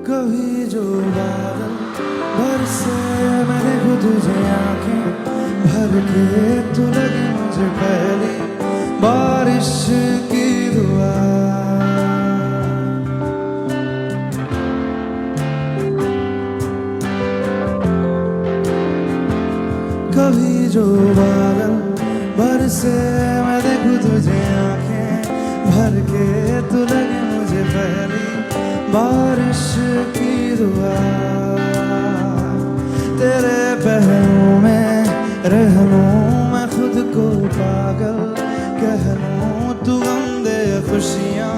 कभी जो बादल बरसे मैंने खुद तुझे आंखें भर के, तू लगी मुझे पहली बारिश की दुआ। कभी जो बादल बरसे मैं देखूं तुझे आंखें भर के, तू लगे मुझे पहली बारिश की दुआ। तेरे पहलू में रह लूं मैं खुद को पागल कह लूं, तू गम दे खुशियां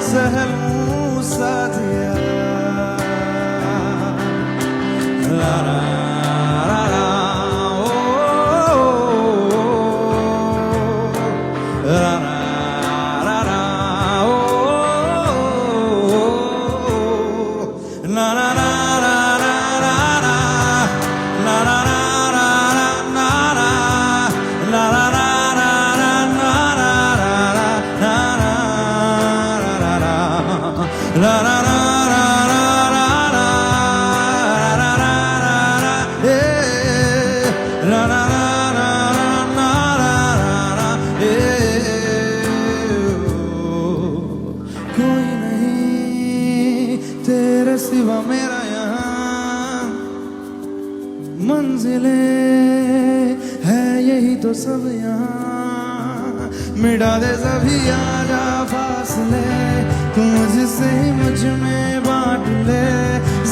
सह लूं साथिया। ला ला कोई नहीं तेरे सिवा मेरा यहाँ, मंजिलें है यही तो सब यहाँ। मिटा दे सभी आजा फासले, तू मुझसे ही मुझ में बांट ले,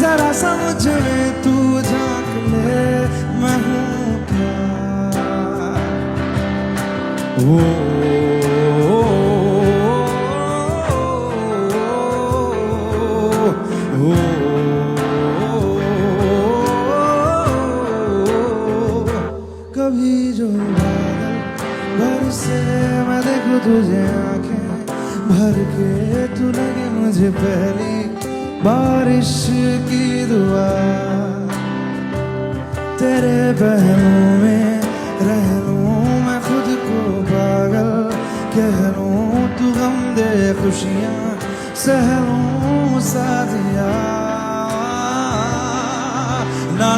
जरा सा मुझ में तू झांक ले। मैं हूँ क्या कभी जो बादल बरसे मैं देखूं तुझे आंखें भर के, तू लगे मुझे पहली बारिश की दुआ। तेरे पहलू में रह लूं मैं खुद को पागल कह लूं, तू गम दे खुशियां सह लूं साथिया। ना